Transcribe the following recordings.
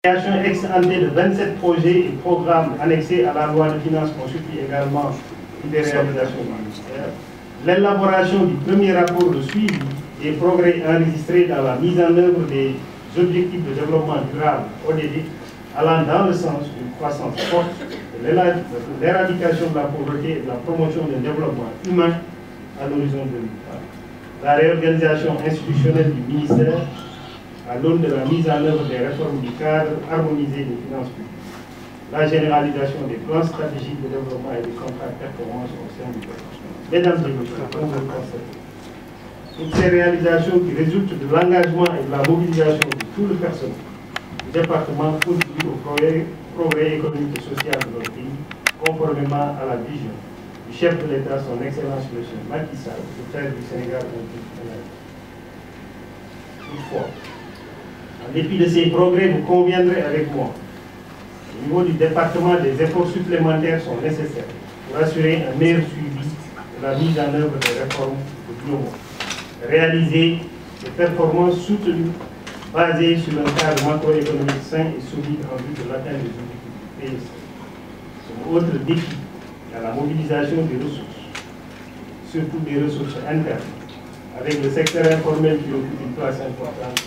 création ex ante de 27 projets et programmes annexés à la loi de finances constitue également une des réalisations du ministère. L'élaboration du premier rapport de suivi des progrès enregistrés dans la mise en œuvre des objectifs de développement durable ODD, allant dans le sens d'une croissance forte, de l'éradication de la pauvreté et de la promotion d'un développement humain à l'horizon 2030. La réorganisation institutionnelle du ministère à l'aune de la mise en œuvre des réformes du cadre harmonisé des finances publiques, la généralisation des plans stratégiques de développement et des contrats de performance au sein du département. Mesdames et messieurs, comme vous le constatez, toutes ces réalisations qui résultent de l'engagement et de la mobilisation de tout le personnel du département contribuent au progrès économique et social de notre pays, conformément à la vision du chef de l'État, son Excellence M. Macky Sall, de faire du Sénégal un pays émergent. Toutefois, en dépit de ces progrès, vous conviendrez avec moi, au niveau du département, des efforts supplémentaires sont nécessaires pour assurer un meilleur suivi de la mise en œuvre des réformes de Global. Réaliser des performances soutenues basées sur un cadre macroéconomique sain et solide en vue de l'atteinte des objectifs PSE. Son autre défi est la mobilisation des ressources, surtout des ressources internes, avec le secteur informel qui occupe une place importante.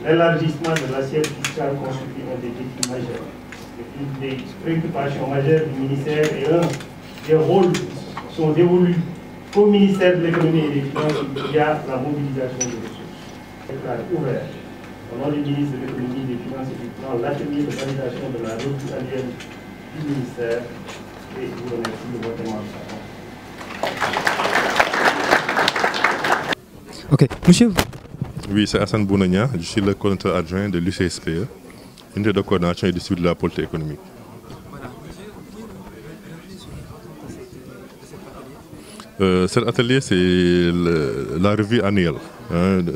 L'élargissement de l'assiette fiscale constitue un des défis majeurs. C'est une des préoccupations majeures du ministère et un des rôles qui sont dévolus au ministère de l'économie et des finances via la mobilisation des ressources. Déclare ouvert au nom du ministre de l'économie, des finances et du plan l'atelier de validation de la revue annuelle du ministère et je vous remercie de votre attention. Ok, monsieur. Oui, c'est Hassan Bounagna, je suis le coordinateur adjoint de l'UCSPE, unité de coordination et de suivi de la politique économique. Cet atelier, c'est la revue annuelle,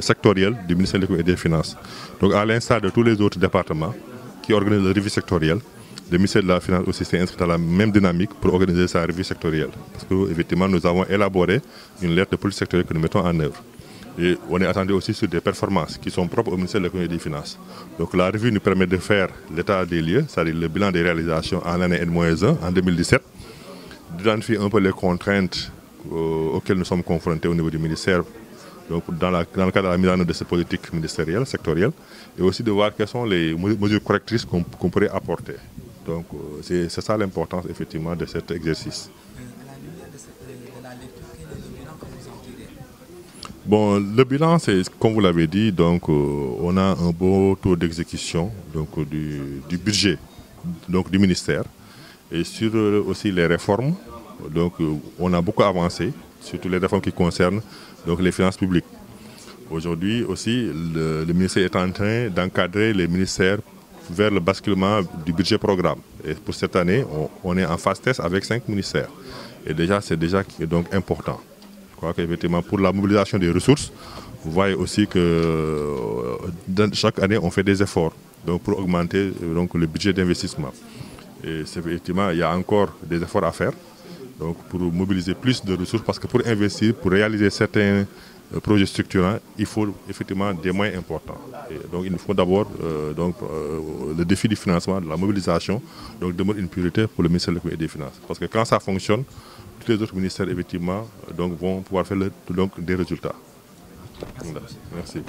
sectorielle du ministère de l'économie et des finances. Donc, à l'instar de tous les autres départements qui organisent la revue sectorielle, le ministère de la Finance aussi s'est inscrit dans la même dynamique pour organiser sa revue sectorielle. Parce qu'effectivement, nous avons élaboré une lettre de politique sectorielle que nous mettons en œuvre. Et on est attendu aussi sur des performances qui sont propres au ministère de l'économie et des finances. Donc la revue nous permet de faire l'état des lieux, c'est-à-dire le bilan des réalisations en l'année N-1, en 2017, d'identifier un peu les contraintes auxquelles nous sommes confrontés au niveau du ministère, donc dans le cadre de la mise en œuvre de cette politique ministérielle, sectorielle, et aussi de voir quelles sont les mesures correctrices qu'on pourrait apporter. Donc c'est ça l'importance effectivement de cet exercice. Bon, le bilan, c'est comme vous l'avez dit, donc on a un beau taux d'exécution du budget du ministère et sur aussi les réformes. Donc on a beaucoup avancé, surtout les réformes qui concernent donc les finances publiques. Aujourd'hui aussi, le ministère est en train d'encadrer les ministères vers le basculement du budget programme. Et pour cette année, on est en phase test avec 5 ministères. Et déjà, c'est déjà donc important. Je crois qu'effectivement, pour la mobilisation des ressources, vous voyez aussi que chaque année, on fait des efforts donc, pour augmenter donc, le budget d'investissement. Et effectivement, il y a encore des efforts à faire donc, pour mobiliser plus de ressources parce que pour investir, pour réaliser certains projets structurants, il faut effectivement des moyens importants. Et donc il nous faut d'abord le défi du financement, de la mobilisation, donc demeure une priorité pour le ministère de l'économie et des finances. Parce que quand ça fonctionne, tous les autres ministères effectivement donc, vont pouvoir faire des résultats. Merci.